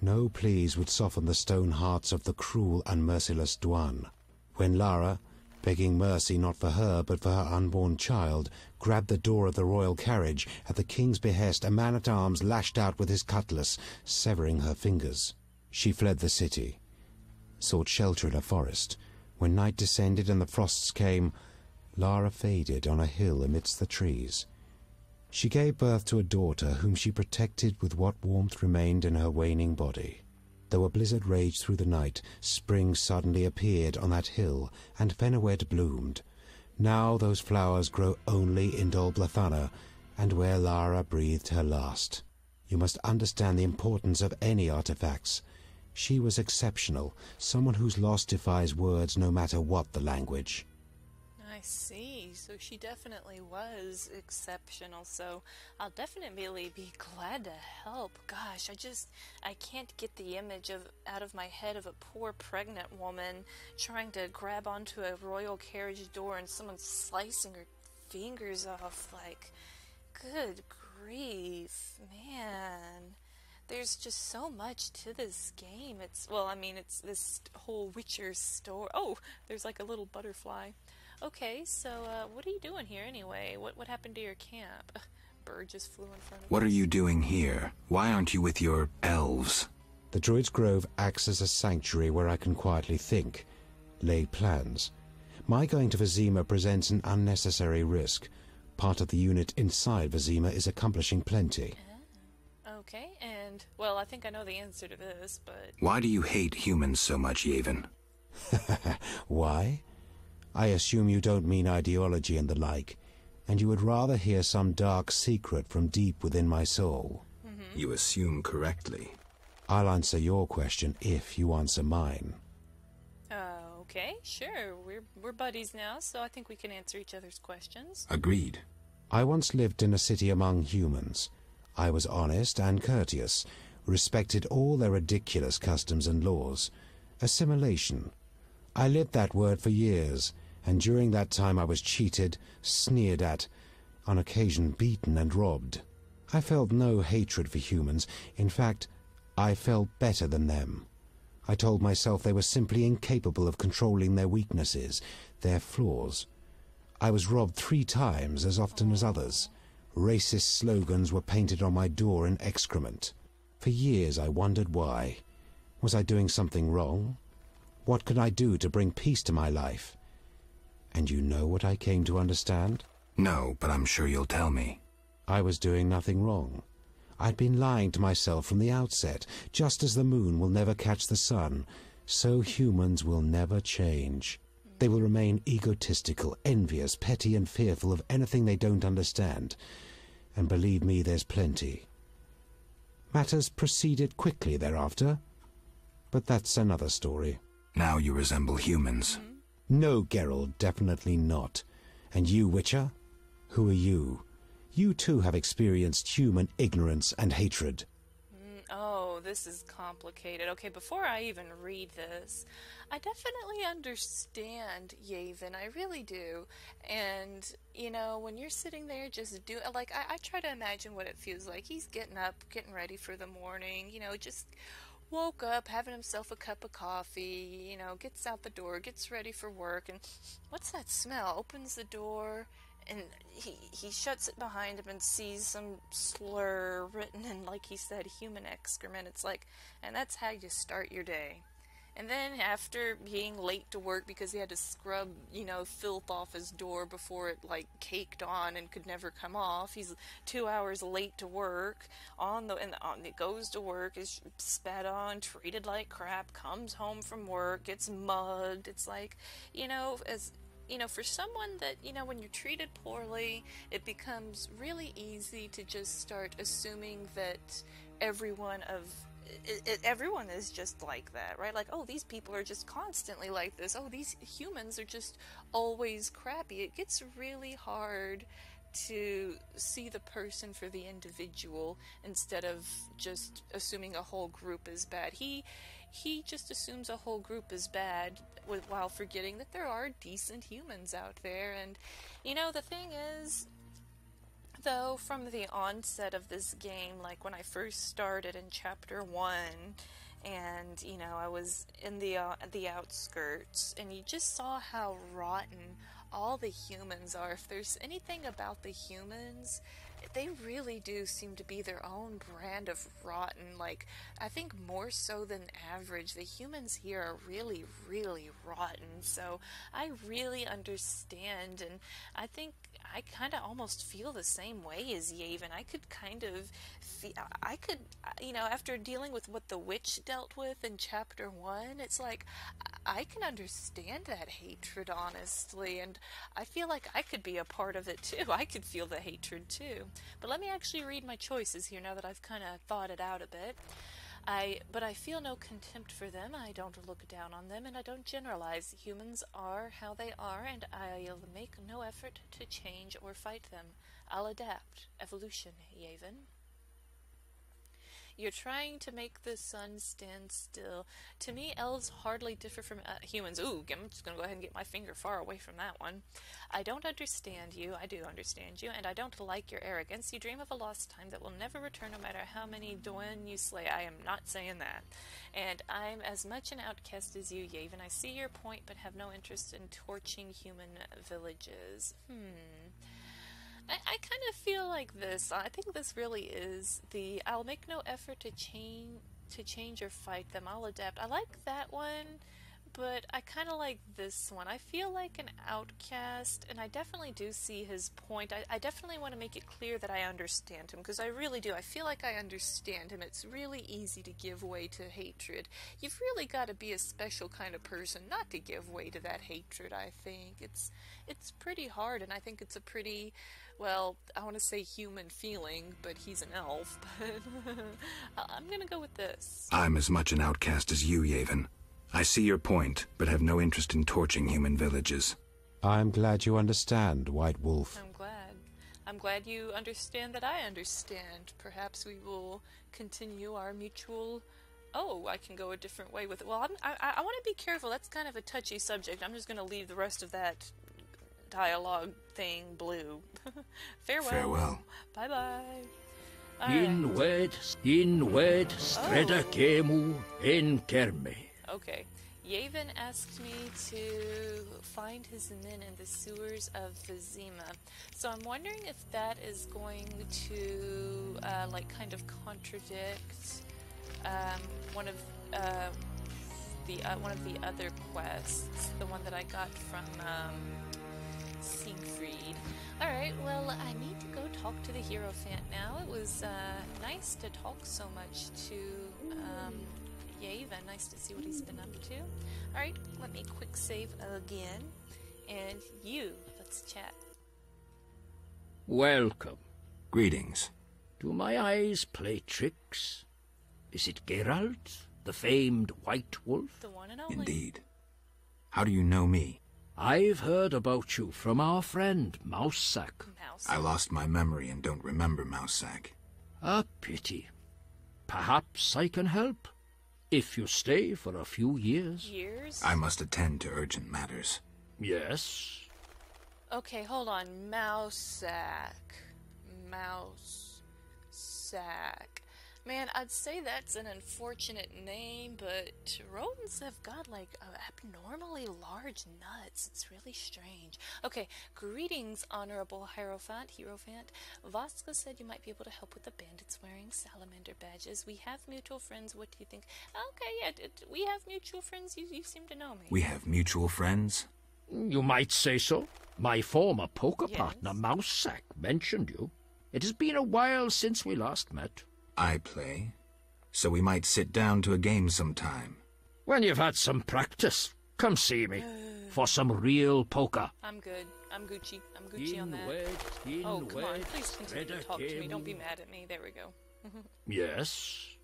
No pleas would soften the stone hearts of the cruel and merciless Dwan. When Lara, begging mercy not for her but for her unborn child, grabbed the door of the royal carriage, at the king's behest a man-at-arms lashed out with his cutlass, severing her fingers. She fled the city, sought shelter in a forest. When night descended and the frosts came, Lara faded on a hill amidst the trees. She gave birth to a daughter whom she protected with what warmth remained in her waning body. Though a blizzard raged through the night, spring suddenly appeared on that hill, and Fenawed bloomed. Now those flowers grow only in Dol Blathana, and where Lara breathed her last. You must understand the importance of any artifacts. She was exceptional, someone whose loss defies words no matter what the language. I see. So she definitely was exceptional, so I'll definitely be glad to help. Gosh, I can't get the image out of my head of a poor pregnant woman trying to grab onto a royal carriage door and someone slicing her fingers off. Like, good grief, man. There's just so much to this game. It's this whole Witcher story. Oh, there's like a little butterfly. Okay, so what are you doing here anyway? What happened to your camp? Bird just flew in front of What us. are you doing here? Why aren't you with your elves? The Druid's Grove acts as a sanctuary where I can quietly think, lay plans. My going to Vizima presents an unnecessary risk. Part of the unit inside Vizima is accomplishing plenty. Okay, and, well, I think I know the answer to this, but... Why do you hate humans so much, Yaevinn? Why? I assume you don't mean ideology and the like, and you would rather hear some dark secret from deep within my soul. Mm-hmm. You assume correctly. I'll answer your question if you answer mine. Okay, sure. We're buddies now, so I think we can answer each other's questions. Agreed. I once lived in a city among humans. I was honest and courteous, respected all their ridiculous customs and laws. Assimilation. I lived that word for years, and during that time I was cheated, sneered at, on occasion beaten and robbed. I felt no hatred for humans. In fact, I felt better than them. I told myself they were simply incapable of controlling their weaknesses, their flaws. I was robbed 3 times as often as others. Racist slogans were painted on my door in excrement. For years I wondered why. Was I doing something wrong? What could I do to bring peace to my life? And you know what I came to understand? No, but I'm sure you'll tell me. I was doing nothing wrong. I'd been lying to myself from the outset. Just as the moon will never catch the sun, so humans will never change. They will remain egotistical, envious, petty, and fearful of anything they don't understand. And believe me, there's plenty. Matters proceeded quickly thereafter, but that's another story. Now you resemble humans. No, Geralt, definitely not. And you, Witcher? Who are you? You too have experienced human ignorance and hatred. Oh, this is complicated. Okay, before I even read this, I definitely understand Yaevinn. I really do. And, you know, when you're sitting there just like, I try to imagine what it feels like. He's getting up, getting ready for the morning, you know, just woke up, having himself a cup of coffee, you know, gets out the door, gets ready for work, and what's that smell? Opens the door, and he shuts it behind him and sees some slur written in, like he said, human excrement. It's like, and that's how you start your day. And then after being late to work because he had to scrub, you know, filth off his door before it, like, caked on and could never come off, he's 2 hours late to work, it goes to work, is spat on, treated like crap, comes home from work, gets mugged. It's like, you know, for someone that, you know, when you're treated poorly, it becomes really easy to just start assuming that everyone is just like that, right? Like, oh, these people are just constantly like this. Oh, these humans are just always crappy. It gets really hard to see the person for the individual instead of just assuming a whole group is bad. He just assumes a whole group is bad while forgetting that there are decent humans out there. And, you know, the thing is, though, from the onset of this game, like when I first started in chapter 1, and, you know, I was in the outskirts, and you just saw how rotten all the humans are. If there's anything about the humans, they really do seem to be their own brand of rotten. Like, I think more so than average, the humans here are really, really rotten. So I really understand, and I think I kind of almost feel the same way as Yaevinn. I could kind of you know, after dealing with what the witch dealt with in chapter 1, it's like, I can understand that hatred, honestly, and I feel like I could be a part of it too. I could feel the hatred too. But let me actually read my choices here now that I've kind of thought it out a bit. But I feel no contempt for them, I don't look down on them, and I don't generalize. Humans are how they are, and I'll make no effort to change or fight them. I'll adapt. Evolution, Yaevinn. You're trying to make the sun stand still. To me, elves hardly differ from humans. Ooh, I'm just going to go ahead and get my finger far away from that one. I don't understand you. I do understand you, and I don't like your arrogance. You dream of a lost time that will never return no matter how many Doin you slay. I am not saying that. And I'm as much an outcast as you, Yaevinn. I see your point, but have no interest in torching human villages. I kind of feel like this. I think this really is the I'll make no effort to change or fight them. I'll adapt. I like that one, but I kind of like this one. I feel like an outcast, and I definitely do see his point. I definitely want to make it clear that I understand him, because I really do. I feel like I understand him. It's really easy to give way to hatred. You've really got to be a special kind of person not to give way to that hatred, I think. It's pretty hard, and I think it's a pretty, well, I want to say human feeling, but he's an elf, but I'm going to go with this. I'm as much an outcast as you, Yaevinn. I see your point, but have no interest in torching human villages. I'm glad you understand, White Wolf. I'm glad you understand that I understand. Perhaps we will continue our mutual... Oh, I can go a different way with it. Well, I want to be careful. That's kind of a touchy subject. I'm just going to leave the rest of that dialogue thing blue. Farewell. Farewell. Bye-bye. Inwed, streda kemu, en kerme. Okay. Yaevinn asked me to find his men in the sewers of Vizima. So I'm wondering if that is going to, like, kind of contradict one of the other quests, the one that I got from Siegfried. Alright, well, I need to go talk to the Hierophant now. It was nice to talk so much to Yaevinn. Nice to see what he's been up to. Alright, let me quick save again. And let's chat. Welcome. Greetings. Do my eyes play tricks? Is it Geralt, the famed White Wolf? The one and only. Indeed. How do you know me? I've heard about you from our friend, Mousesack. I lost my memory and don't remember Mousesack. A pity. Perhaps I can help, if you stay for a few years. Years? I must attend to urgent matters. Yes. Okay, hold on. Mousack. Mouse sack. Man, I'd say that's an unfortunate name, but rodents have got, like, abnormally large nuts. It's really strange. Okay, greetings, Honorable Hierophant. Vaska said you might be able to help with the bandits wearing salamander badges. We have mutual friends. What do you think? Okay, yeah, we have mutual friends. You seem to know me. We have mutual friends? You might say so. My former poker Yes. partner, Mousesack, mentioned you. It has been a while since we last met. I play, so we might sit down to a game sometime. When you've had some practice, come see me for some real poker. I'm good. I'm Gucci. I'm Gucci on that. Oh, come on. Please continue to talk to me. Don't be mad at me. There we go. Yes.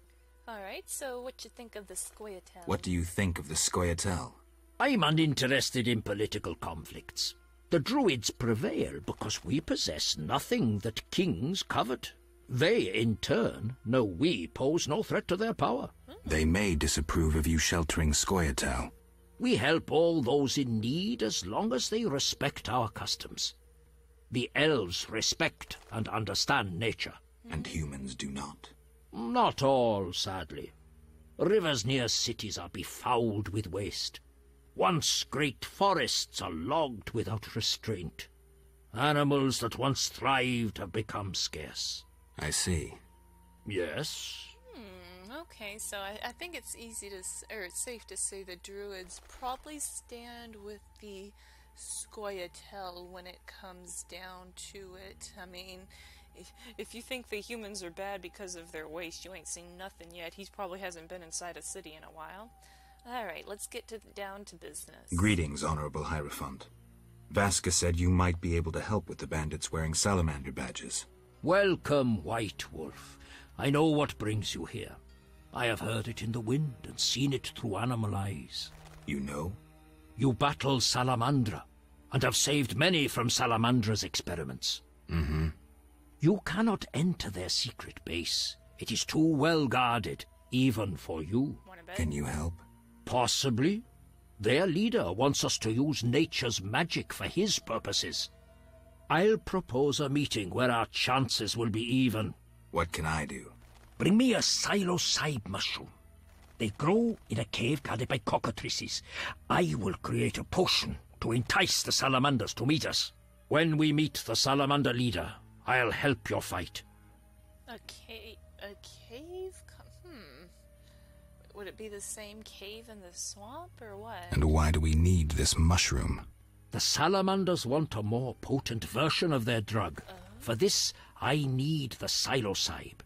Alright, so what you think of the Scoia'tael? What do you think of the Scoia'tael? I'm uninterested in political conflicts. The Druids prevail because we possess nothing that kings covet. They, in turn, know we pose no threat to their power. They may disapprove of you sheltering Scoia'tael. We help all those in need as long as they respect our customs. The elves respect and understand nature. And humans do not. Not all, sadly. Rivers near cities are befouled with waste. Once great forests are logged without restraint. Animals that once thrived have become scarce. I see. Yes? Okay, so I think it's safe to say the Druids probably stand with the Scoia'tael when it comes down to it. I mean, if you think the humans are bad because of their waste, you ain't seen nothing yet. He probably hasn't been inside a city in a while. Alright, let's get down to business. Greetings, Honorable Hierophant. Vaska said you might be able to help with the bandits wearing salamander badges. Welcome, White Wolf. I know what brings you here. I have heard it in the wind and seen it through animal eyes. You know? You battle Salamandra, and have saved many from Salamandra's experiments. Mm-hmm. You cannot enter their secret base. It is too well guarded, even for you. Can you help? Possibly. Their leader wants us to use nature's magic for his purposes. I'll propose a meeting where our chances will be even. What can I do? Bring me a psilocybe mushroom. They grow in a cave guarded by cockatrices. I will create a potion to entice the salamanders to meet us. When we meet the salamander leader, I'll help your fight. A cave? Would it be the same cave in the swamp, or what? And why do we need this mushroom? The salamanders want a more potent version of their drug. For this, I need the psilocybe.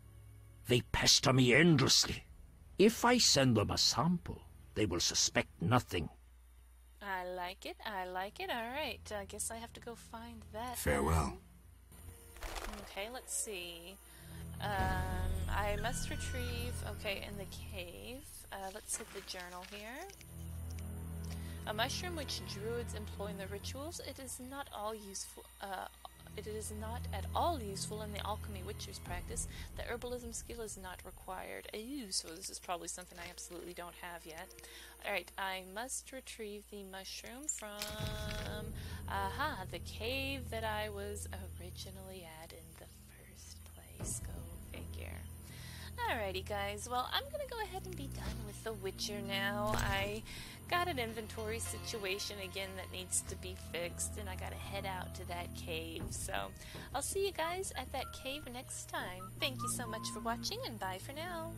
They pester me endlessly. If I send them a sample, they will suspect nothing. I like it. Alright, I guess I have to go find that. Farewell. Okay, let's see. I must retrieve... Okay, in the cave. Let's hit the journal here. A mushroom which druids employ in the rituals. It is not all useful. It is not at all useful in the alchemy witcher's practice. The herbalism skill is not required. Ooh, so this is probably something I absolutely don't have yet. Alright, I must retrieve the mushroom from... the cave that I was originally at in the first place. Go figure. Alrighty guys, well I'm gonna go ahead and be done with The Witcher now. I got an inventory situation again that needs to be fixed, and I gotta head out to that cave. So I'll see you guys at that cave next time. Thank you so much for watching, and bye for now.